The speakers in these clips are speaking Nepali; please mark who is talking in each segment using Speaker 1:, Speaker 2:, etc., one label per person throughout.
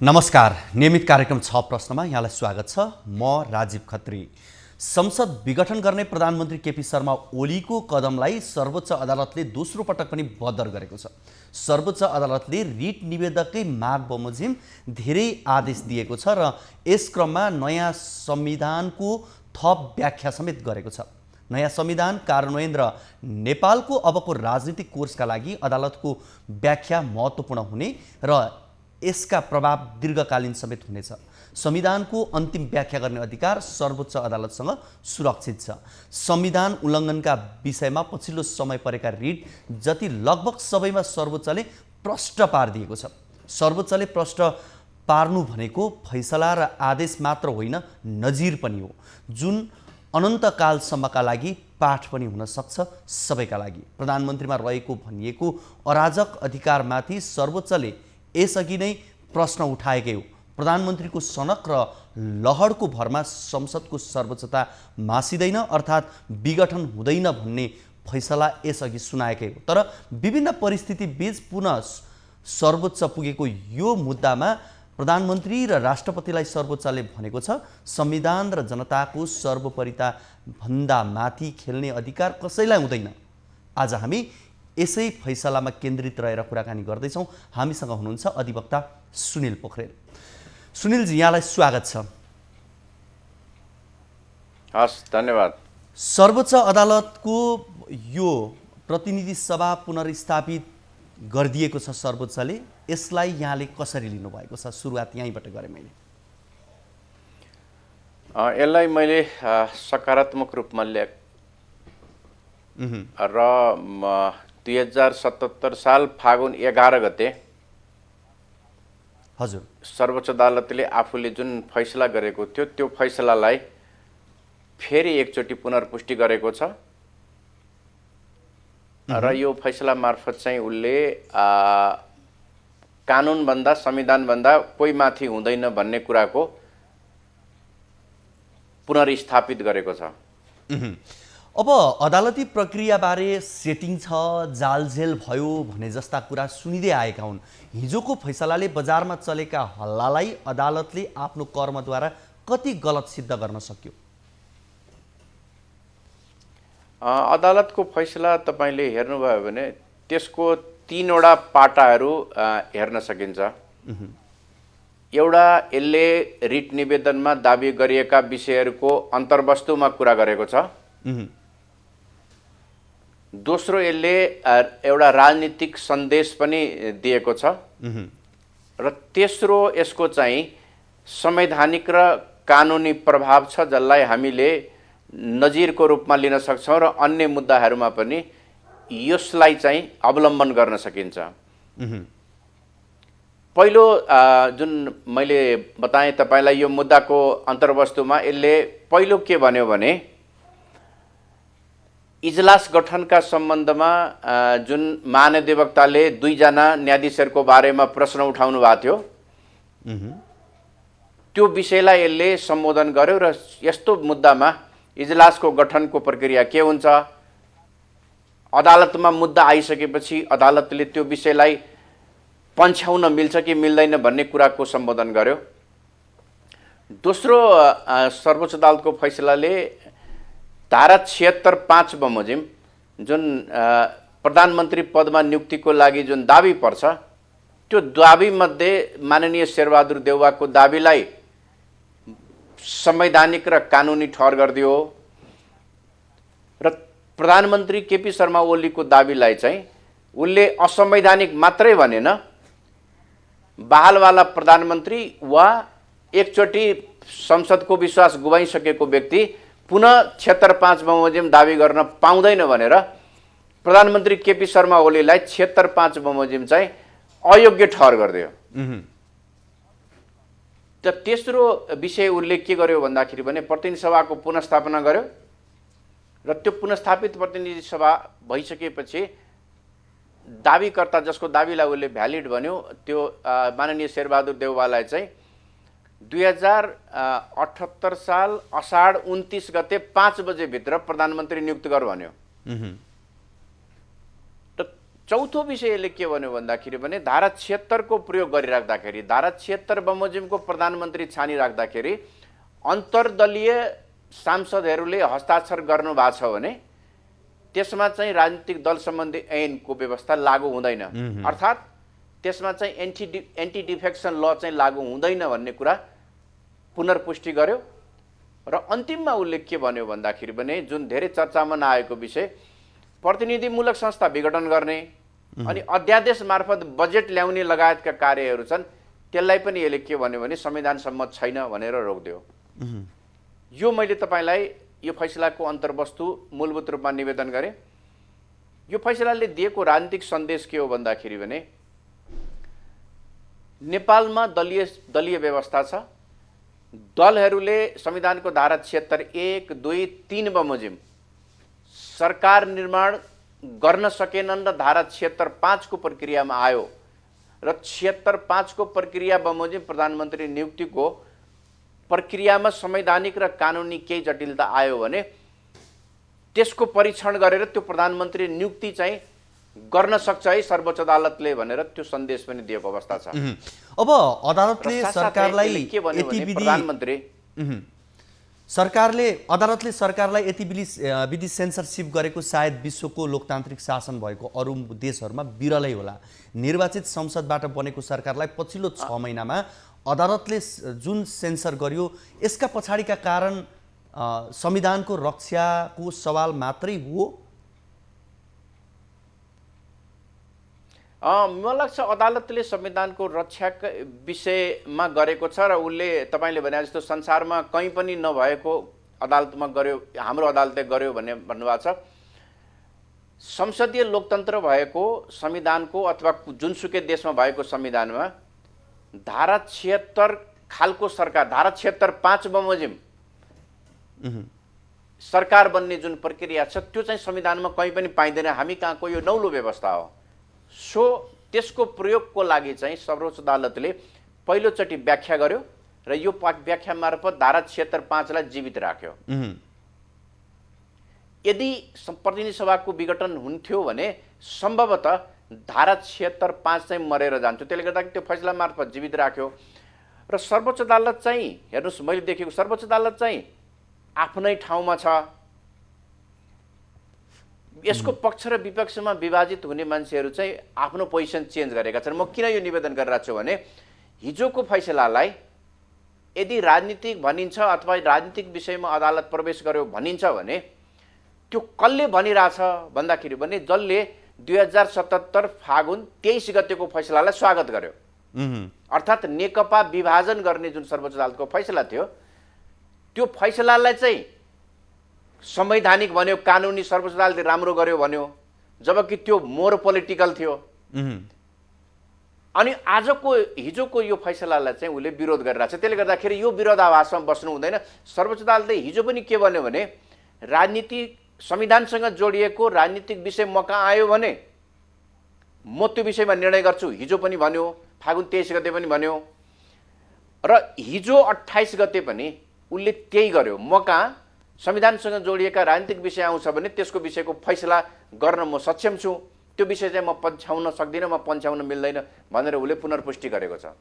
Speaker 1: नमस्कार। नियमित कार्यक्रम 6 प्रश्नमा यहाँलाई स्वागत छ। म राजीव खत्री। संसद विघटन गर्ने प्रधानमन्त्री केपी शर्मा ओलीको कदमलाई सर्वोच्च अदालतले दोस्रो पटक पनि बदर गरेको छ। सर्वोच्च अदालतले रिट निवेदककै माग बमोजिम धेरै आदेश दिएको छ र यस क्रममा नयाँ संविधानको थप व्याख्या समेत गरेको छ। नयाँ संविधान कार्यान्वयन र नेपालको अबको राजनीतिक कोर्सका लागि अदालतको व्याख्या महत्त्वपूर्ण हुने र यसका प्रभाव दीर्घकालीन समेत हुनेछ। संविधानको अन्तिम व्याख्या गर्ने अधिकार सर्वोच्च अदालतसँग सुरक्षित छ। संविधान उल्लङ्घनका विषयमा पछिल्लो समय परेका रिट जति लगभग सबैमा सर्वोच्चले प्रष्ट पारिदिएको छ। सर्वोच्चले प्रष्ट पार्नु भनेको फैसला र आदेश मात्र होइन, नजिर पनि हो, जुन अनन्तकालसम्मका लागि पाठ पनि हुन सक्छ सबैका लागि। प्रधानमन्त्रीमा रहेको भनिएको अराजक अधिकारमाथि सर्वोच्चले यसअघि नै प्रश्न उठाएकै हो। प्रधानमन्त्रीको सनक र लहरको भरमा संसदको सर्वोच्चता मासिँदैन, अर्थात् विघटन हुँदैन भन्ने फैसला यसअघि सुनाएकै हो। तर विभिन्न परिस्थिति बीच पुनः सर्वोच्च पुगेको यो मुद्दामा प्रधानमन्त्री र राष्ट्रपतिलाई सर्वोच्चले भनेको छ, संविधान र जनताको सर्वोपरिता भन्दा माथि खेल्ने अधिकार कसैलाई हुँदैन। आज हामी यसै फैसलामा केन्द्रित रहेर कुराकानी गर्दैछौँ। हामीसँग हुनुहुन्छ अधिवक्ता सुनिल पोखरेल। सुनिलजी, यहाँलाई स्वागत छ।
Speaker 2: हस्, धन्यवाद।
Speaker 1: सर्वोच्च अदालतको यो प्रतिनिधि सभा पुनर्स्थापित गरिदिएको छ सर्वोच्चले, यसलाई यहाँले कसरी लिनुभएको छ? सुरुवात यहीँबाट गरेँ मैले।
Speaker 2: यसलाई मैले सकारात्मक रूपमा लिएको र 2077 साल फागुन 11 गते
Speaker 1: हजुर
Speaker 2: सर्वोच्च अदालतले आफूले जुन फैसला गरेको थियो त्यो फैसलालाई फेरि एकचोटि पुनर्पुष्टि गरेको छ र यो फैसला मार्फत चाहिँ उसले कानुनभन्दा संविधानभन्दा कोही माथि हुँदैन भन्ने कुराको पुनर्स्थापित गरेको छ।
Speaker 1: अब अदालती प्रक्रियाबारे सेटिङ छ, जालझेल भयो भने जस्ता कुरा सुनिँदै आएका हुन्। हिजोको फैसलाले बजारमा चलेका हल्लालाई अदालतले आफ्नो कर्मद्वारा कति गलत सिद्ध गर्न सक्यो?
Speaker 2: अदालतको फैसला तपाईले हेर्नुभयो भने त्यसको 3 वटा पाटाहरू हेर्न सकिन्छ। एउटा, यसले रिट निवेदनमा दाबी गरिएका विषयहरूको अन्तर्वस्तुमा कुरा गरेको छ। दोस्रो, यसले एउटा राजनीतिक सन्देश पनि दिएको छ र तेस्रो, यसको चाहिँ संवैधानिक र कानुनी प्रभाव छ जसलाई हामीले नजिरको रूपमा लिन सक्छौँ र अन्य मुद्दाहरूमा पनि यसलाई चाहिँ अवलम्बन गर्न सकिन्छ। पहिलो जुन मैले बताएँ तपाईलाई, यो मुद्दाको अन्तर्वस्तुमा यसले पहिलो के भन्यो भने इजलास गठनका सम्बन्धमा जुन महाधिवक्ताले 2 जना न्यायाधीशहरूको बारेमा प्रश्न उठाउनु भएको थियो त्यो विषयलाई यसले सम्बोधन गर्यो र यस्तो मुद्दामा इजलासको गठनको प्रक्रिया के हुन्छ, अदालतमा मुद्दा आइसकेपछि अदालतले त्यो विषयलाई पन्छाउन मिल्छ कि मिल्दैन भन्ने कुराको सम्बोधन गर्यो। दोस्रो, सर्वोच्च अदालतको फैसलाले धारा 76(5) बमोजिम जुन प्रधानमन्त्री पदमा नियुक्तिको लागि जुन दाबी पर्छ त्यो दाबी मध्ये माननीय शेरबहादुर देउवाको दाबीलाई संवैधानिक र कानुनी ठहर गरिदियो र प्रधानमन्त्री केपी शर्मा ओलीको दाबीलाई चाहिँ उनले असंवैधानिक मात्रै भनेन, बहालवाला प्रधानमन्त्री वा एकचोटि संसदको विश्वास गुमाइसकेको व्यक्ति पुनः 76(5) बमोजिम दाबी गर्न पाउँदैन भनेर प्रधानमन्त्री केपी शर्मा ओलीलाई 76(5) बमोजिम चाहिँ अयोग्य ठहर गरिदियो। त तेस्रो विषय उसले के गर्यो भन्दाखेरि भने प्रतिनिधि सभाको पुनर्स्थापना गर्यो र त्यो पुनर्स्थापित प्रतिनिधि सभा भइसकेपछि दाबीकर्ता जसको दाबीलाई उसले भ्यालिड भन्यो त्यो माननीय शेरबहादुर देउवालाई चाहिँ 2078 साल असाढ 29 गते 5 बजे भित्र प्रधानमन्त्री नियुक्त गर भन्यो। चौथो विषयले के भन्यो भन्दाखेरि भने धारा 76 को प्रयोग गरिराख्दाखेरि, धारा 76 बमोजिमको प्रधानमन्त्री छानिराख्दाखेरि अन्तर्दलीय सांसदहरूले हस्ताक्षर गर्नु भएको छ भने त्यसमा चाहिँ राजनीतिक दल सम्बन्धी ऐनको व्यवस्था लागू हुँदैन, अर्थात् त्यसमा चाहिँ एन्टी डिफेक्सन ल चाहिँ लागू हुँदैन भन्ने कुरा पुनर्पुष्टि गर्यो। र अन्तिममा उसले के भन्यो भन्दाखेरि भने जुन धेरै चर्चामा नआएको विषय, प्रतिनिधिमूलक संस्था विघटन गर्ने अनि अध्यादेश मार्फत बजेट ल्याउने लगायतका कार्यहरू छन्, त्यसलाई पनि यसले के भन्यो भने संविधान सम्मत छैन भनेर रोकिदियो। यो मैले तपाईँलाई यो फैसलाको अन्तर्वस्तु मूलभूत रूपमा निवेदन गरेँ। यो फैसलाले दिएको राजनीतिक सन्देश के हो भन्दाखेरि भने नेपालमा दलीय व्यवस्था छ। दलहरूले संविधानको धारा 76 1, 2, 3 बमोजिम सरकार निर्माण गर्न सकेनन् र धारा 76 5 को प्रक्रियामा आयो र 76 5 को प्रक्रिया बमोजिम प्रधानमन्त्री नियुक्तिको प्रक्रियामा संवैधानिक र कानुनी केही जटिलता आयो भने त्यसको परीक्षण गरेर त्यो प्रधानमन्त्री नियुक्ति चाहिँ गर्न सक्छ है सर्वोच्च अदालतले भनेर त्यो सन्देश पनि दिएको अवस्था छ।
Speaker 1: अब अदालतले सरकारलाई
Speaker 2: के भन्यो भने प्रधानमन्त्री
Speaker 1: अदालतले सरकारलाई यति विधि सेन्सरसिप गरेको सायद विश्वको लोकतान्त्रिक शासन भएको अरू देशहरूमा बिरलै होला। निर्वाचित संसदबाट बनेको सरकारलाई पछिल्लो 6 महिनामा अदालतले जुन सेन्सर गर्यो यसका पछाडिका कारण संविधानको रक्षाको सवाल मात्रै हो?
Speaker 2: मलाई लाग्छ अदालतले संविधानको रक्षाको विषयमा गरेको छ र उसले तपाईँले भने जस्तो संसारमा कहीँ पनि नभएको अदालतमा गर्यो, हाम्रो अदालतले गर्यो भन्ने भन्नुभएको छ। संसदीय लोकतन्त्र भएको संविधानको अथवा जुनसुकै देशमा भएको संविधानमा धारा 76 खालको सरकार, धारा 76 5 बमोजिम सरकार बन्ने जुन प्रक्रिया छ त्यो चाहिँ संविधानमा कहीँ पनि पाइँदैन। हामी कहाँको यो नौलो व्यवस्था हो। सो त्यसको प्रयोगको लागि चाहिँ सर्वोच्च अदालतले पहिलोचोटि व्याख्या गर्यो र यो व्याख्या मार्फत धारा 76 5 लाई जीवित राख्यो। यदि प्रतिनिधि सभाको विघटन हुन्थ्यो भने सम्भवतः धारा 76 5 चाहिँ मरेर जान्थ्यो। त्यसले गर्दा त्यो फैसला मार्फत जीवित राख्यो र सर्वोच्च अदालत चाहिँ हेर्नुहोस्, मैले देखेको सर्वोच्च अदालत चाहिँ आफ्नै ठाउँमा छ। यसको पक्ष र विपक्षमा विभाजित हुने मान्छेहरू चाहिँ आफ्नो पोजिसन चेन्ज गरेका छन्। म किन यो निवेदन गरिरहेको छु भने हिजोको फैसलालाई यदि राजनीतिक भनिन्छ अथवा राजनीतिक विषयमा अदालत प्रवेश गर्यो भनिन्छ भने त्यो कसले भनिरहेछ भन्दाखेरि भने जसले 2077 फागुन 23 गतेको फैसलालाई स्वागत गर्यो, अर्थात् नेकपा विभाजन गर्ने जुन सर्वोच्च अदालतको फैसला थियो त्यो फैसलालाई चाहिँ संवैधानिक भन्यो, कानुनी सर्वोच्च अदालतले राम्रो गर्यो भन्यो, जबकि त्यो मोर पोलिटिकल थियो। अनि हिजोको यो फैसलालाई चाहिँ उसले विरोध गरिरहेछ। त्यसले गर्दाखेरि यो विरोधाभासमा बस्नु हुँदैन। सर्वोच्च अदालतले हिजो पनि के भन्यो भने राजनीति संविधानसँग जोडिएको राजनीतिक विषय मौका आयो भने म त्यो विषयमा निर्णय गर्छु, हिजो पनि भन्यो, फागुन 23 गते पनि भन्यो र हिजो 28 गते पनि उसले त्यही गर्यो। मौका संविधानसँग जोडिएका राजनीतिक विषय आउँछ भने त्यसको विषयको फैसला गर्न म सक्षम छु, त्यो विषय चाहिँ म पन्छाउन सक्दिनँ, म पन्छाउन मिल्दैन भनेर उसले पुनर्पुष्टि गरेको छ।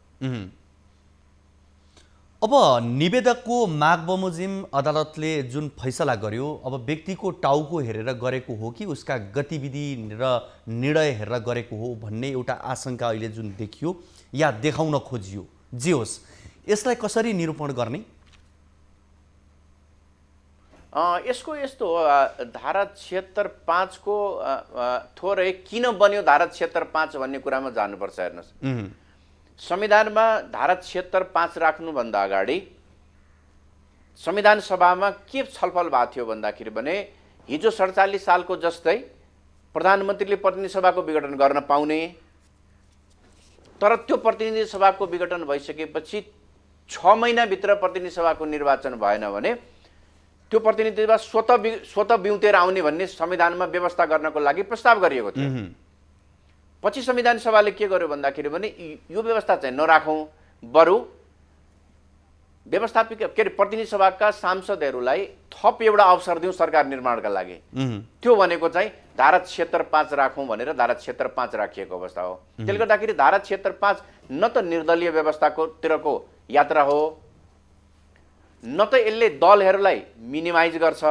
Speaker 1: अब निवेदकको माग बमोजिम अदालतले जुन फैसला गर्यो, अब व्यक्तिको टाउको हेरेर गरेको हो कि उसका गतिविधि र निर्णय हेरेर गरेको हो भन्ने एउटा आशंका अहिले जुन देखियो या देखाउन खोजियो, जे होस् यसलाई कसरी निरूपण गर्ने?
Speaker 2: यसको यस्तो हो, धारा 76 5 को थोरै किन बन्यो धारा 76 5 भन्ने कुरामा जानुपर्छ। हेर्नुहोस्, संविधानमा धारा 76 5 राख्नुभन्दा अगाडि संविधान सभामा के छलफल भएको थियो भन्दाखेरि भने हिजो 47 सालको जस्तै प्रधानमन्त्रीले प्रतिनिधि सभाको विघटन गर्न पाउने, तर त्यो प्रतिनिधि सभाको विघटन भइसकेपछि 6 महिनाभित्र प्रतिनिधि सभाको निर्वाचन भएन भने त्यो प्रतिनिधि सभा स्वतः बिउतेर आउने भन्ने संविधानमा व्यवस्था गर्नको लागि प्रस्ताव गरिएको थियो। पछि संविधान सभाले के गर्यो भन्दाखेरि भने यो व्यवस्था चाहिँ नराखौँ, बरु व्यवस्थापिका के अरे प्रतिनिधि सभाका सांसदहरूलाई थप एउटा अवसर दिउँ सरकार निर्माणका लागि। त्यो भनेको चाहिँ धारा 76(5) राखौँ भनेर धारा 76(5) राखिएको अवस्था हो। त्यसले गर्दाखेरि धारा 76(5) न त निर्दलीय व्यवस्थाकोतिरको यात्रा हो, न त यसले दलहरूलाई मिनिमाइज गर्छ।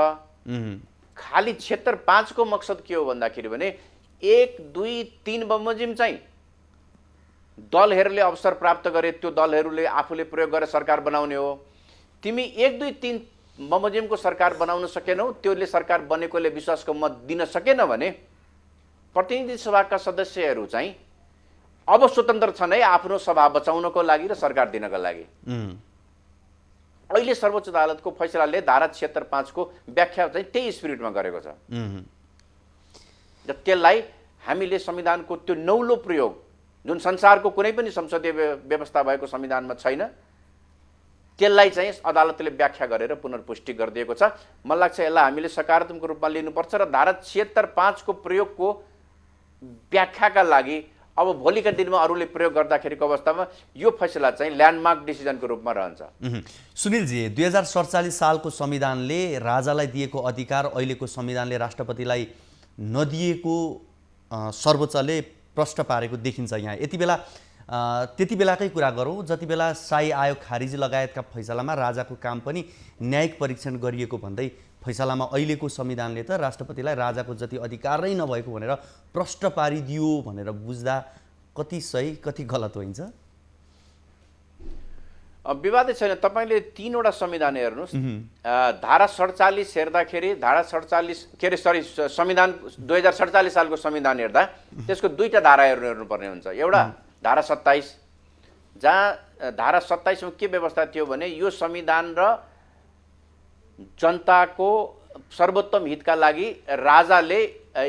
Speaker 2: खालि 76(5) को मकसद के हो भन्दाखेरि भने 1, 2, 3 बमोजिम चाहिँ दलहरूले अवसर प्राप्त गरे, त्यो दलहरूले आफूले प्रयोग गरेर सरकार बनाउने हो। तिमी 1, 2, 3 बमोजिमको सरकार बनाउन सकेनौ, त्यसले सरकार बनेकोले विश्वासको मत दिन सकेन भने प्रतिनिधि सभाका सदस्यहरू चाहिँ अब स्वतन्त्र छन् है आफ्नो सभा बचाउनको लागि र सरकार दिनको लागि। अहिले सर्वोच्च अदालतको फैसलाले धारा 76(5) को व्याख्या चाहिँ त्यही स्पिरिटमा गरेको छ। र त्यसलाई हामीले संविधानको त्यो नौलो प्रयोग जुन संसारको कुनै पनि संसदीय व्यवस्था भएको संविधानमा छैन, त्यसलाई चाहिँ अदालतले व्याख्या गरेर पुनर्पुष्टि गरिदिएको छ। मलाई लाग्छ यसलाई हामीले सकारात्मक रूपमा लिनुपर्छ र धारा 76(5) को प्रयोगको व्याख्याका लागि अब भोलिका दिनमा अरूले प्रयोग गर्दाखेरिको अवस्थामा यो फैसला चाहिँ ल्यान्डमार्क डिसिजनको रूपमा रहन्छ।
Speaker 1: सुनिलजी, 2047 सालको संविधानले राजालाई दिएको अधिकार अहिलेको संविधानले राष्ट्रपतिलाई नदिएको सर्वोच्चले प्रश्न पारेको देखिन्छ। यहाँ त्यति बेलाकै कुरा गरौँ जति बेला शाही आयोग खारिजी लगायतका फैसलामा राजाको काम पनि न्यायिक परीक्षण गरिएको भन्दै फैसलामा अहिलेको संविधानले त राष्ट्रपतिलाई राजाको जति अधिकार नै नभएको भनेर प्रश्न पारिदियो भनेर बुझ्दा कति सही कति गलत होइन?
Speaker 2: विवादै छैन। तपाईँले 3 वटा संविधान हेर्नुहोस्। धारा 47 हेर्दाखेरि धारा 47 के अरे सरी संविधान 2047 सालको संविधान हेर्दा त्यसको 2टा धारा हेर्नुपर्ने हुन्छ। एउटा धारा 27 जहाँ धारा 27 मा के व्यवस्था थियो भने यो संविधान र जनताको सर्वोत्तम हितका लागि राजाले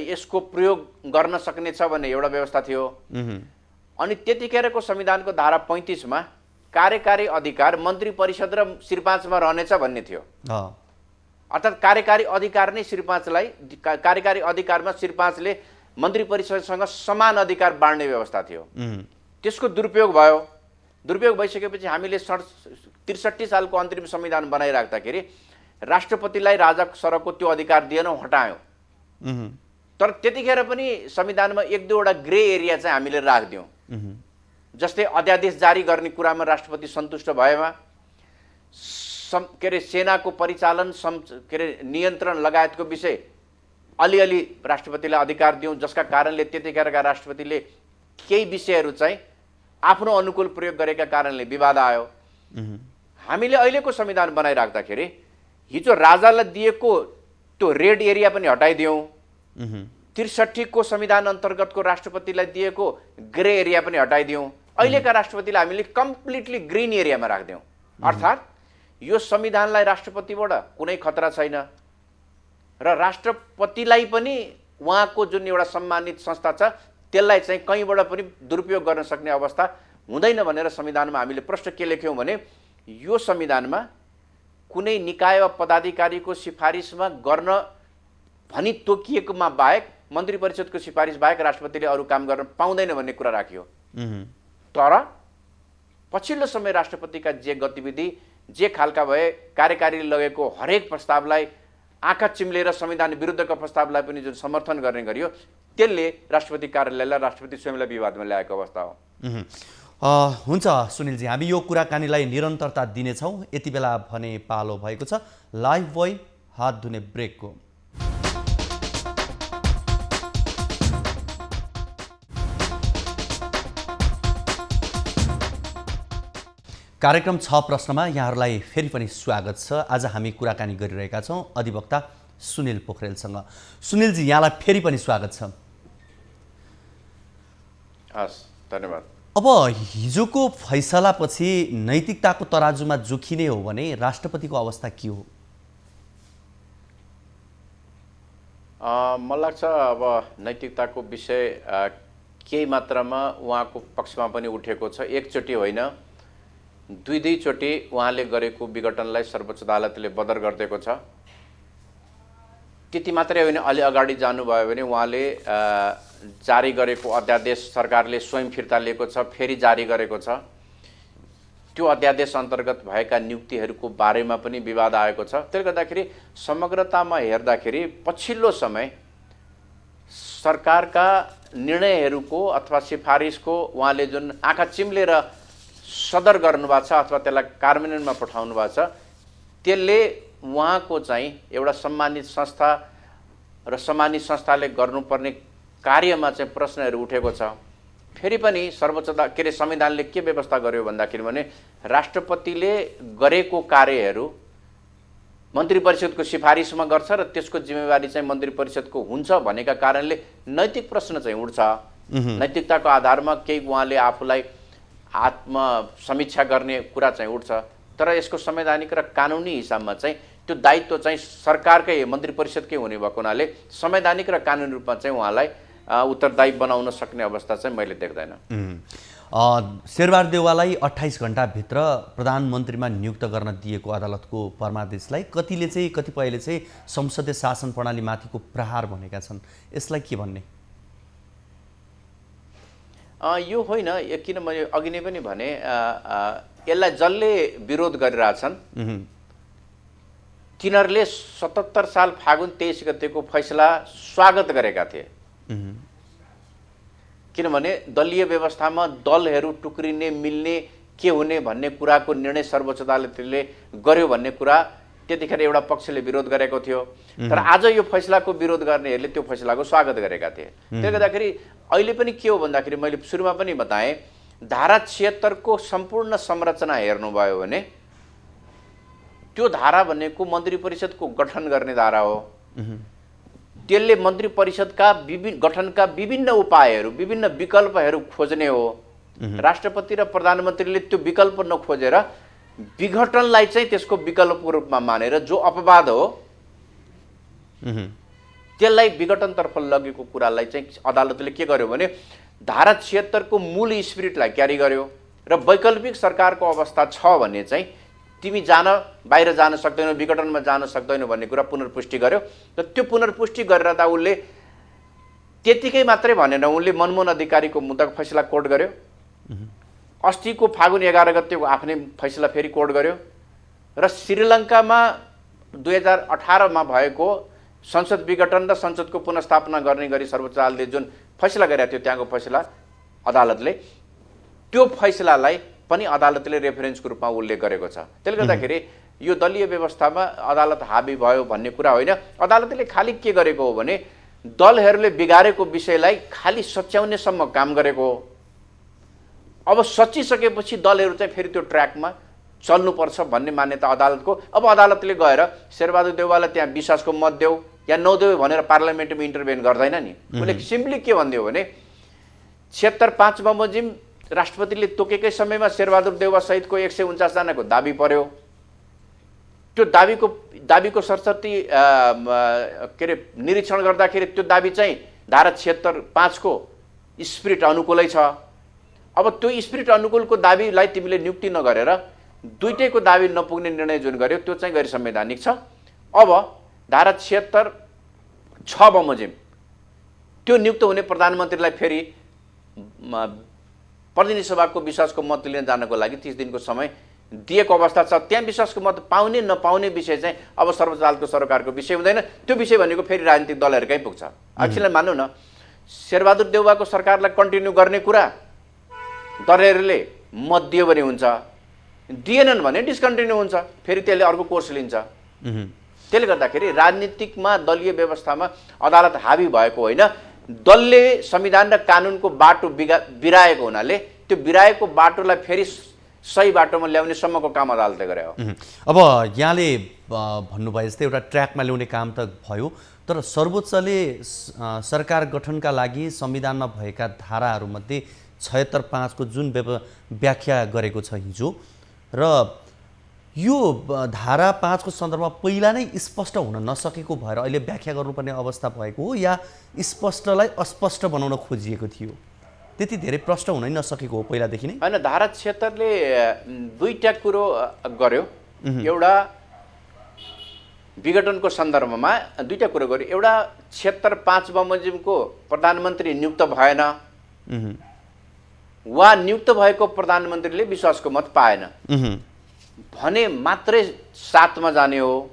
Speaker 2: यसको प्रयोग गर्न सक्नेछ भन्ने एउटा व्यवस्था थियो। अनि त्यतिखेरको संविधानको धारा 35 मा कार्यकारी अधिकार मन्त्री परिषद र श्री 5 मा रहनेछ भन्ने थियो। अर्थात् कार्यकारी अधिकार नै श्री 5 लाई कार्यकारी अधिकारमा श्री 5 ले मन्त्री परिषदसँग समान अधिकार बाँड्ने व्यवस्था थियो। त्यसको दुरुपयोग भयो। दुरुपयोग भइसकेपछि हामीले 63 सालको अन्तरिम संविधान बनाइराख्दाखेरि राष्ट्रपतिलाई राजा सरको त्यो अधिकार दिएनौँ, हटायौँ। तर त्यतिखेर पनि संविधानमा 1-2 वटा ग्रे एरिया चाहिँ हामीले राख्दियौँ। जस्तै अध्यादेश जारी गर्ने कुरामा राष्ट्रपति सन्तुष्ट भएमा के अरे सेनाको परिचालन के अरे नियन्त्रण लगायतको विषय अलिअलि राष्ट्रपतिलाई अधिकार दियौँ, जसका कारणले त्यतिखेरका राष्ट्रपतिले केही विषयहरू चाहिँ आफ्नो अनुकूल प्रयोग गरेका कारणले विवाद आयो। हामीले अहिलेको संविधान बनाइराख्दाखेरि हिजो राजालाई दिएको त्यो रेड एरिया पनि हटाइदियौँ। 63 को संविधान अन्तर्गतको राष्ट्रपतिलाई दिएको ग्रे एरिया पनि हटाइदियौँ। अहिलेका राष्ट्रपतिलाई हामीले कम्प्लिटली ग्रीन एरियामा राख्दियौँ। अर्थात् यो संविधानलाई राष्ट्रपतिबाट कुनै खतरा छैन र राष्ट्रपतिलाई पनि उहाँको जुन एउटा सम्मानित संस्था छ त्यसलाई चाहिँ कहीँबाट पनि दुरुपयोग गर्न सक्ने अवस्था हुँदैन भनेर संविधानमा हामीले प्रश्न के लेख्यौँ भने यो संविधानमा कुनै निकाय वा पदाधिकारीको सिफारिसमा गर्न भनी तोकिएकोमा बाहेक मन्त्री परिषदको सिफारिस बाहेक राष्ट्रपतिले अरू काम गर्न पाउँदैन भन्ने कुरा राखियो। तर पछिल्लो समय राष्ट्रपतिका जे गतिविधि जे खालका भए कार्यकारीले लगेको हरेक प्रस्तावलाई आँखा चिम्लेर संविधान विरुद्धको प्रस्तावलाई पनि जुन समर्थन गर्ने गरियो त्यसले राष्ट्रपति कार्यालयलाई राष्ट्रपति स्वयंलाई विवादमा ल्याएको अवस्था हो।
Speaker 1: हुन्छ सुनिलजी, हामी यो कुराकानीलाई निरन्तरता दिनेछौँ। यति बेला भने पालो भएको छ लाइफ बोय हात धुने ब्रेकको। कार्यक्रम 6 प्रश्नमा यहाँहरूलाई फेरि पनि स्वागत छ। आज हामी कुराकानी गरिरहेका छौँ अधिवक्ता सुनिल पोखरेलसँग। सुनिलजी, यहाँलाई फेरि पनि स्वागत छ।
Speaker 2: हस्, धन्यवाद।
Speaker 1: अब हिजोको फैसलापछि नैतिकताको तराजुमा जोखिने हो भने राष्ट्रपतिको अवस्था के हो?
Speaker 2: मलाई लाग्छ अब नैतिकताको विषय केही मात्रामा उहाँको पक्षमा पनि उठेको छ। एकचोटि होइन, दुईचोटि उहाँले गरेको विघटनलाई सर्वोच्च अदालतले बदर गरिदिएको छ। त्यति मात्रै होइन, अलि अगाडि जानुभयो भने उहाँले जारी गरेको अध्यादेश सरकारले स्वयं फिर्ता लिएको छ, फेरि जारी गरेको छ। त्यो अध्यादेश अन्तर्गत भएका नियुक्तिहरूको बारेमा पनि विवाद आएको छ। त्यसले गर्दाखेरि समग्रतामा हेर्दाखेरि पछिल्लो समय सरकारका निर्णयहरूको अथवा सिफारिसको उहाँले जुन आँखा चिम्लेर सदर गर्नुभएको छ अथवा त्यसलाई कार्यान्वयनमा पठाउनु भएको छ, त्यसले उहाँको चाहिँ एउटा सम्मानित संस्था र सम्मानित संस्थाले गर्नुपर्ने कार्यमा चाहिँ प्रश्नहरू उठेको छ। फेरि पनि सर्वोच्च के अरे संविधानले के व्यवस्था गर्यो भन्दाखेरि भने राष्ट्रपतिले गरेको कार्यहरू मन्त्री परिषदको सिफारिसमा गर्छ र त्यसको जिम्मेवारी चाहिँ मन्त्री परिषदको हुन्छ भनेका कारणले नैतिक प्रश्न चाहिँ उठ्छ। नैतिकताको आधारमा केही उहाँले आफूलाई आत्मसमीक्षा गर्ने कुरा चाहिँ उठ्छ। तर यसको संवैधानिक र कानुनी हिसाबमा चाहिँ त्यो दायित्व चाहिँ सरकारकै मन्त्री परिषदकै हुने भएको हुनाले संवैधानिक र कानुनी रूपमा चाहिँ उहाँलाई उत्तरदायी बनाउन सक्ने अवस्था चाहिँ मैले देख्दैन।
Speaker 1: शेरबहादुर देउवालाई 28 घण्टाभित्र प्रधानमन्त्रीमा नियुक्त गर्न दिएको अदालतको परमादेशलाई कतिपयले चाहिँ संसदीय शासन प्रणालीमाथिको प्रहार भनेका छन्। यसलाई के भन्ने?
Speaker 2: यो होइन, किन मैले अघि नै पनि भने यसलाई जसले विरोध गरिरहेछन् तिनीहरूले 77 साल फागुन 23 गतेको फैसला स्वागत गरेका थिए। किनभने दलीय व्यवस्थामा दलहरू टुक्रिने मिल्ने के हुने भन्ने कुराको निर्णय सर्वोच्च अदालतले गर्यो भन्ने कुरा त्यतिखेर एउटा पक्षले विरोध गरेको थियो। तर आज यो फैसलाको विरोध गर्नेहरूले त्यो फैसलाको स्वागत गरेका थिए। त्यसले गर्दाखेरि अहिले पनि के हो भन्दाखेरि मैले सुरुमा पनि बताएँ, धारा 76 को सम्पूर्ण संरचना हेर्नुभयो भने त्यो धारा भनेको मन्त्री परिषदको गठन गर्ने धारा हो। त्यसले मन्त्री परिषदका गठनका विभिन्न उपायहरू, विभिन्न विकल्पहरू खोज्ने हो। राष्ट्रपति र प्रधानमन्त्रीले त्यो विकल्प नखोजेर विघटनलाई चाहिँ त्यसको विकल्पको रूपमा मानेर जो अपवाद हो त्यसलाई विघटनतर्फ लगेको कुरालाई चाहिँ अदालतले के गर्यो भने धारा 76 को मूल स्पिरिटलाई क्यारी गर्यो र वैकल्पिक सरकारको अवस्था छ भने चाहिँ तिमी बाहिर जान सक्दैनौ, विघटनमा जान सक्दैनौ भन्ने कुरा पुनर्पुष्टि गर्यो। र त्यो पुनर्पुष्टि गरेर उनले त्यतिकै मात्रै भनेन, उनले मनमोहन अधिकारीको मुद्दाको फैसला कोर्ट गर्यो। अस्तिको फागुन 11 गतेको आफ्नै फैसला फेरि कोर्ट गर्यो र श्रीलङ्कामा 2018 मा भएको संसद विघटन र संसदको पुनर्स्थापना गर्ने गरी सर्वोच्च अदालतले जुन फैसला गरेको थियो त्यहाँको फैसला अदालतले त्यो फैसलालाई पनि अदालतले रेफरेन्सको रूपमा उल्लेख गरेको छ। त्यसले गर्दाखेरि यो दलीय व्यवस्थामा अदालत हाबी भयो भन्ने कुरा होइन। अदालतले खालि के गरेको हो भने दलहरूले बिगारेको विषयलाई खालि सच्याउनेसम्म काम गरेको हो। अब सचिसकेपछि दलहरू चाहिँ फेरि त्यो ट्र्याकमा चल्नुपर्छ भन्ने मान्यता अदालतको। अब अदालतले गएर शेरबहादुर देउवालाई त्यहाँ विश्वासको मत देऊ या नदेऊ भनेर पार्लियामेन्टमा इन्टरभेन गर्दैन नि। उसले सिम्पली के भनिदियो भने 76-5 बमोजिम राष्ट्रपतिले तोकेकै समयमा शेरबहादुर देउवा सहितको 149 जनाको दाबी पर्यो। त्यो दाबीको सरसर्ती के अरे निरीक्षण गर्दाखेरि त्यो दाबी चाहिँ धारा 76-5 को स्पिरिट अनुकूलै छ। अब त्यो स्पिरिट अनुकूलको दाबीलाई तिमीले नियुक्ति नगरेर दुईटैको दाबी नपुग्ने निर्णय जुन गर्यो त्यो चाहिँ गैर संवैधानिक छ। अब धारा 76(6) बमोजिम त्यो नियुक्त हुने प्रधानमन्त्रीलाई फेरि प्रतिनिधि सभाको विश्वासको मत लिन जानको लागि 30 दिनको समय दिएको अवस्था छ। त्यहाँ विश्वासको मत पाउने नपाउने विषय चाहिँ अब सर्वोच्च अदालतको सरकारको विषय हुँदैन। त्यो विषय भनेको फेरि राजनीतिक दलहरूकै पुग्छ। एकछिनलाई मान्नु न, शेरबहादुर देउवाको सरकारलाई कन्टिन्यू गर्ने कुरा दलहरूले मत दियो भने हुन्छ, दिएनन् भने डिस्कन्टिन्यू हुन्छ, फेरि त्यसले अर्को कोर्स लिन्छ। त्यसले गर्दाखेरि राजनीतिकमा दलीय व्यवस्थामा अदालत हाबी भएको होइन, दलले संविधान र कानुनको बाटो बिराएको हुनाले त्यो बिराएको बाटोलाई फेरि सही बाटोमा ल्याउने सम्मको काम अदालतले गरे हो।
Speaker 1: अब यहाँले भन्नुभयो जस्तै एउटा ट्र्याकमा ल्याउने काम त भयो, तर सर्वोच्चले सरकार गठनका लागि संविधानमा भएका धाराहरूमध्ये 76(5) को जुन व्याख्या गरेको छ हिजो, र यो धारा 5 को सन्दर्भमा पहिला नै स्पष्ट हुन नसकेको भएर अहिले व्याख्या गर्नुपर्ने अवस्था भएको हो या स्पष्टलाई अस्पष्ट बनाउन खोजिएको थियो? त्यति धेरै प्रश्न हुनै नसकेको हो पहिलादेखि नै?
Speaker 2: हैन, धारा 76 ले दुईटा कुरो गर्यो। एउटा विघटनको सन्दर्भमा दुईटा कुरो गर्यो। एउटा 76(5) बमोजिमको प्रधानमन्त्री नियुक्त भएन, वा नियुक्त भएको प्रधानमन्त्रीले विश्वासको मत पाएन भने मात्रै 7 मा जाने हो।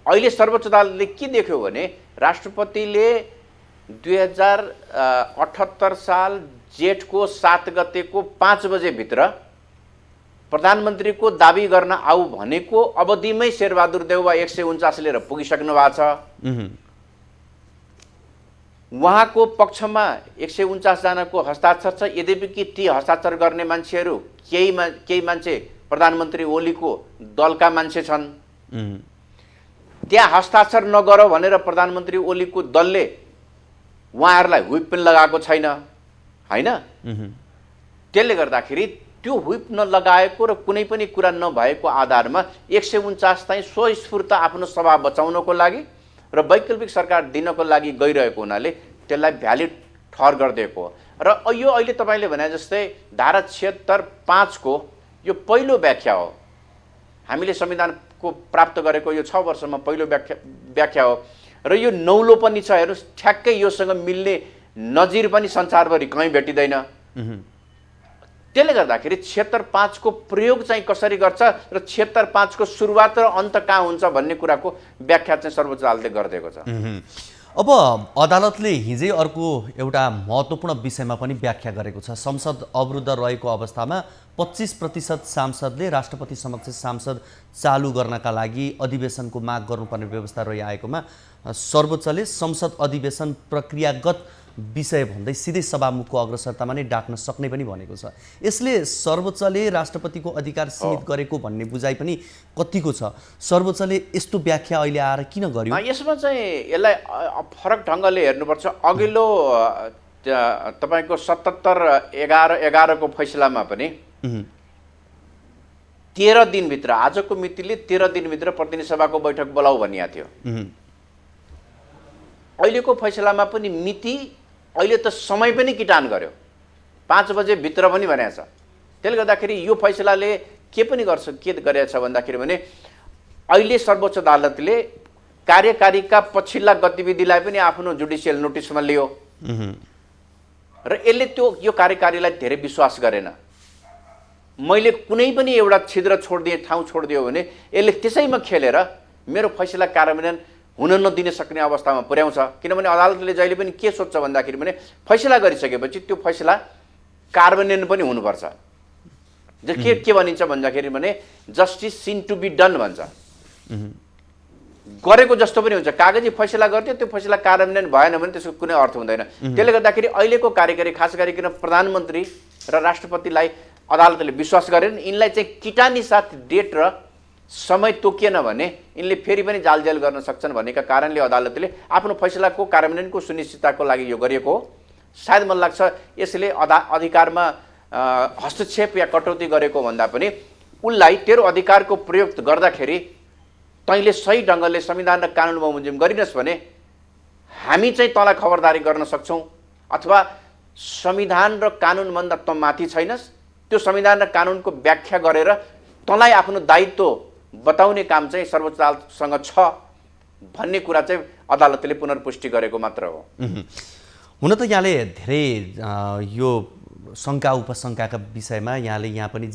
Speaker 2: अहिले सर्वोच्च अदालतले के देख्यो भने राष्ट्रपतिले 2078 साल जेठको 7 गतेको 5 बजेभित्र प्रधानमन्त्रीको दाबी गर्न आऊ भनेको अवधिमै शेरबहादुर देउवा 149 लिएर पुगिसक्नु भएको छ। उहाँको पक्षमा 149 जनाको हस्ताक्षर छ। यद्यपि कि ती हस्ताक्षर गर्ने मान्छेहरू केही मान्छे प्रधानमन्त्री ओलीको दलका मान्छे छन्। त्यहाँ हस्ताक्षर नगर भनेर प्रधानमन्त्री ओलीको दलले उहाँहरूलाई व्हिप पनि लगाएको छैन हैन। त्यसले गर्दाखेरि त्यो व्हिप नलगाएको र कुनै पनि कुरा नभएको आधारमा 149 चाहिँ स्वस्फूर्त आफ्नो सभा बचाउनको लागि र वैकल्पिक सरकार दिनको लागि गइरहेको हुनाले त्यसलाई भ्यालिड ठहर गरिदिएको हो। र यो अहिले तपाईँले भने जस्तै धारा 76(5) को यो पहिलो व्याख्या हो। हामीले संविधानको प्राप्त गरेको यो 6 वर्षमा पहिलो व्याख्या हो र यो नौलो पनि छ। हेर्नुहोस्, ठ्याक्कै योसँग मिल्ने नजिर पनि संसारभरि कहीँ भेटिँदैन। त्यसले गर्दाखेरि 76(5) को प्रयोग चाहिँ कसरी गर्छ र 76(5) को सुरुवात र अन्त कहाँ हुन्छ भन्ने कुराको व्याख्या चाहिँ सर्वोच्च अदालतले गरिदिएको छ।
Speaker 1: अब अदालतले हिजै अर्को एउटा महत्त्वपूर्ण विषयमा पनि व्याख्या गरेको छ। संसद अवरुद्ध रहेको अवस्थामा 25% सांसदले राष्ट्रपति समक्ष सांसद चालु गर्नका लागि अधिवेशनको माग गर्नुपर्ने व्यवस्था रहिआएकोमा सर्वोच्चले संसद अधिवेशन प्रक्रियागत विषय भन्दै सिधै सभामुखको अग्रसरतामा नै डाक्न सक्ने पनि भनेको छ। यसले सर्वोच्चले राष्ट्रपतिको अधिकार सीमित गरेको भन्ने बुझाइ पनि कतिको छ? सर्वोच्चले यस्तो व्याख्या अहिले आएर किन गर्यो?
Speaker 2: यसमा चाहिँ यसलाई फरक ढङ्गले हेर्नुपर्छ। अघिल्लो तपाईँको 77-11 को फैसलामा पनि 13 दिनभित्र, आजको मितिले 13 दिनभित्र प्रतिनिधि सभाको बैठक बोलाऊ भनिएको थियो। अहिलेको फैसलामा पनि मिति, अहिले त समय पनि किटान गर्यो, 5 बजे भित्र पनि भनेको छ। त्यसले गर्दाखेरि यो फैसलाले के पनि गरेछ भन्दाखेरि भने अहिले सर्वोच्च अदालतले कार्यकारीका पछिल्ला गतिविधिलाई पनि आफ्नो जुडिसियल नोटिसमा लियो र यसले यो कार्यकारीलाई धेरै विश्वास गरेन। मैले कुनै पनि एउटा छिद्र छोडिदिएँ, ठाउँ छोडिदियो भने यसले त्यसैमा खेलेर मेरो फैसला कार्यान्वयन हुन नदिन सक्ने अवस्थामा पुर्याउँछ। किनभने अदालतले जहिले पनि के सोध्छ भन्दाखेरि भने फैसला गरिसकेपछि त्यो फैसला कार्यान्वयन पनि हुनुपर्छ। के भनिन्छ भन्दाखेरि भने justice seen to be done भन्छ। गरेको जस्तो पनि हुन्छ। कागजी फैसला गरिदियो, त्यो फैसला कार्यान्वयन भएन भने त्यसको कुनै अर्थ हुँदैन। त्यसले गर्दाखेरि अहिलेको कार्यकारी, खास गरिकन प्रधानमन्त्री र राष्ट्रपतिलाई अदालतले विश्वास गरेन। यिनलाई चाहिँ किटानी साथ डेट र समय तोकिएन भने यिनले फेरि पनि जालजेल गर्न सक्छन् भनेका कारणले अदालतले आफ्नो फैसलाको कार्यान्वयनको सुनिश्चितताको लागि यो गरिएको हो। सायद मलाई लाग्छ यसले अधिकारमा हस्तक्षेप या कटौती गरेको भन्दा पनि उनलाई तेरो अधिकारको प्रयोग गर्दाखेरि तैँले सही ढङ्गले संविधान र कानुन बमोजिम गरिनस् भने हामी चाहिँ तँलाई खबरदारी गर्न सक्छौँ, अथवा संविधान र कानुनभन्दा तँ माथि छैनस्, त्यो संविधान र कानुनको व्याख्या गरेर तँलाई आफ्नो दायित्व बताउने काम चाहिँ सर्वोच्च अदालतसँग छ भन्ने कुरा चाहिँ अदालतले पुनर्पुष्टि गरेको मात्र हो।
Speaker 1: हुन त यहाँले धेरै यो शङ्का उपशङ्काका विषयमा यहाँ पनि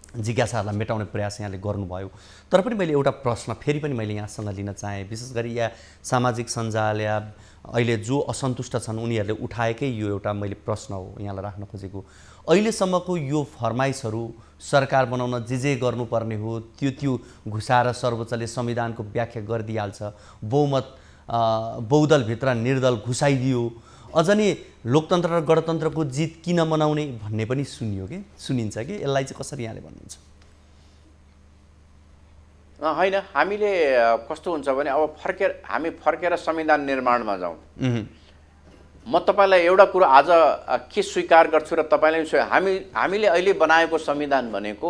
Speaker 1: जिज्ञासाहरूलाई मेटाउने प्रयास यहाँले गर्नुभयो। तर पनि मैले एउटा प्रश्न फेरि पनि मैले यहाँसँग लिन चाहेँ। विशेष गरी यहाँ सामाजिक सञ्जाल या अहिले जो असन्तुष्ट छन् उनीहरूले उठाएकै यो एउटा मैले प्रश्न हो यहाँलाई राख्न खोजेको। अहिलेसम्मको यो फरमाइसहरू सरकार बनाउन जे गर्नुपर्ने हो त्यो घुसाएर सर्वोच्चले संविधानको व्याख्या गरिदिइहाल्छ, बहुदलभित्र निर्दल घुसाइदियो, अझ नि लोकतन्त्र र गणतन्त्रको जित किन मनाउने भन्ने पनि सुनिन्छ कि यसलाई चाहिँ कसरी यहाँले भन्नुहुन्छ?
Speaker 2: होइन, हामीले कस्तो हुन्छ भने अब हामी फर्केर संविधान निर्माणमा जाउँ। म तपाईँलाई एउटा कुरो आज के स्वीकार गर्छु र तपाईँलाई हामीले अहिले बनाएको संविधान भनेको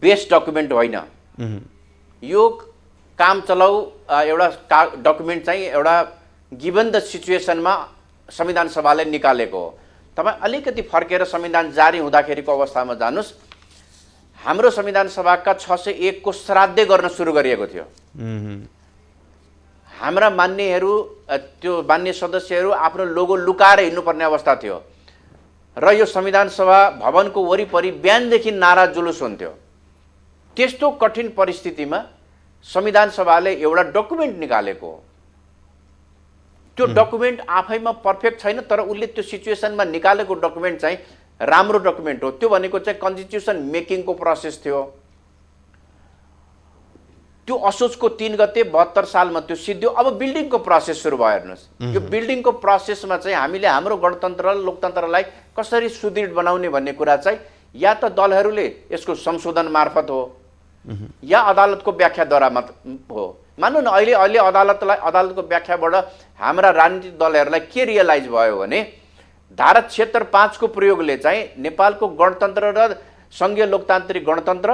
Speaker 2: बेस डकुमेन्ट होइन। यो काम चलाउ एउटा डकुमेन्ट चाहिँ एउटा गिभन द सिचुएसनमा संविधान सभाले निकालेको हो। तपाईँ अलिकति फर्केर संविधान जारी हुँदाखेरिको अवस्थामा जानुस्, हाम्रो संविधान सभाका 601 को श्राद्धै गर्न सुरु गरिएको थियो। हाम्रा मान्नेहरू त्यो मान्य सदस्यहरू आफ्नो लोगो लुकाएर हिँड्नुपर्ने अवस्था थियो र यो संविधान सभा भवनको वरिपरि बिहानदेखि नारा जुलुस हुन्थ्यो। त्यस्तो कठिन परिस्थितिमा संविधान सभाले एउटा डकुमेन्ट निकालेको हो। त्यो डकुमेन्ट आफैमा पर्फेक्ट छैन, तर उसले त्यो सिचुएसनमा निकालेको डकुमेन्ट चाहिँ राम्रो डकुमेन्ट हो। त्यो भनेको चाहिँ कन्स्टिट्युसन मेकिङको प्रोसेस थियो। त्यो असोजको 3 गते 72 सालमा त्यो सिद्धियो। अब बिल्डिङको प्रोसेस सुरु भयो। हेर्नुहोस्, यो बिल्डिङको प्रोसेसमा चाहिँ हामीले हाम्रो गणतन्त्र र लोकतन्त्रलाई कसरी सुदृढ बनाउने भन्ने कुरा चाहिँ या त दलहरूले यसको संशोधन मार्फत हो या अदालतको व्याख्याद्वारा हो। मान्नु न, अहिले अदालतको व्याख्याबाट हाम्रा राजनीतिक दलहरूलाई के रियलाइज भयो भने धारा 76(5) को प्रयोगले चाहिँ नेपालको गणतन्त्र र सङ्घीय लोकतान्त्रिक गणतन्त्र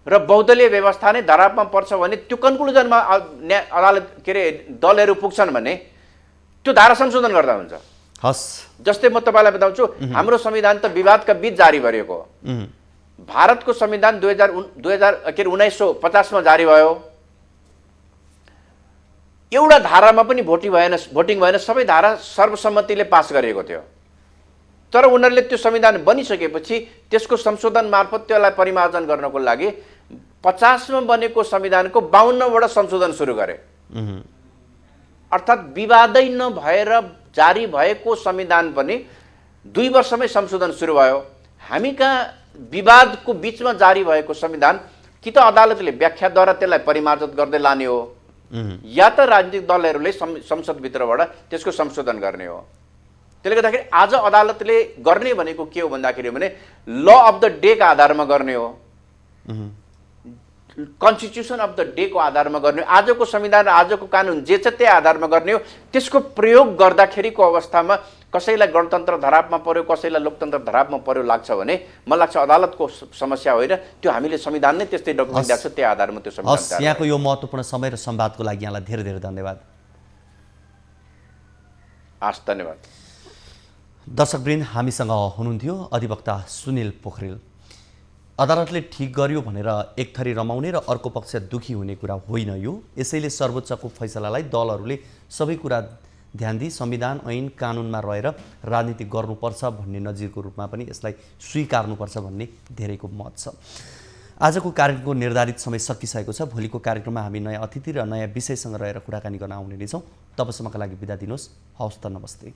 Speaker 2: र बहुदलीय व्यवस्था नै धरापमा पर्छ भने त्यो कन्क्लुजनमा अदालत दलहरू पुग्छन् भने त्यो धारा संशोधन गर्दा हुन्छ।
Speaker 1: हस्,
Speaker 2: जस्तै म तपाईँलाई बताउँछु, हाम्रो संविधान त विवादका बीच जारी गरिएको हो। भारतको संविधान 1950 मा जारी भयो। एउटा धारामा पनि भोटिङ भएन, सबै धारा सर्वसम्मतिले पास गरिएको थियो। तर उनीहरूले त्यो संविधान बनिसकेपछि त्यसको संशोधन मार्फत त्यसलाई परिमार्जन गर्नको लागि 50 मा बनेको संविधानको 52 वटा संशोधन सुरु गरे। अर्थात् विवादै नभएर जारी भएको संविधान पनि 2 वर्षमै संशोधन सुरु भयो। हामी कहाँ विवादको बीचमा जारी भएको संविधान कि त अदालतले व्याख्याद्वारा त्यसलाई परिमार्जित गर्दै लाने हो या त राजनीतिक दलहरूले संसदभित्रबाट त्यसको संशोधन गर्ने हो। त्यसले गर्दाखेरि आज अदालतले गर्ने भनेको के हो भन्दाखेरि भने ल अफ द डे का आधारमा गर्ने हो, कन्स्टिट्युसन अफ द डे को आधारमा गर्ने हो। आजको संविधान र आजको कानुन जे छ त्यही आधारमा गर्ने हो। त्यसको प्रयोग गर्दाखेरिको अवस्थामा कसैलाई गणतन्त्र धरापमा पर्यो, कसैलाई लोकतन्त्र धरापमा पर्यो लाग्छ भने मलाई लाग्छ अदालतको समस्या होइन, त्यो हामीले संविधान नै त्यस्तै डकुमेन्ट दिएको छ, त्यही आधारमा त्यो संविधान।
Speaker 1: यहाँको यो महत्त्वपूर्ण समय र संवादको लागि यहाँलाई धेरै धेरै धन्यवाद।
Speaker 2: धन्यवाद।
Speaker 1: दर्शकवृन्द, हामीसँग हुनुहुन्थ्यो अधिवक्ता सुनिल पोखरेल। अदालतले ठिक गर्यो भनेर एक थरी रमाउने र अर्को पक्ष दुखी हुने कुरा होइन यो। यसैले सर्वोच्चको फैसलालाई दलहरूले सबै कुरा ध्यान दिई संविधान ऐन कानुनमा रहेर राजनीति गर्नुपर्छ भन्ने नजिरको रूपमा पनि यसलाई स्वीकार्नुपर्छ भन्ने धेरैको मत छ। आजको कार्यक्रमको निर्धारित समय सकिसकेको छ। भोलिको कार्यक्रममा हामी नयाँ अतिथि र नयाँ विषयसँग रहेर कुराकानी गर्न आउने नै छौँ। तबसम्मका लागि बिदा दिनुहोस्। हवस् त, नमस्ते।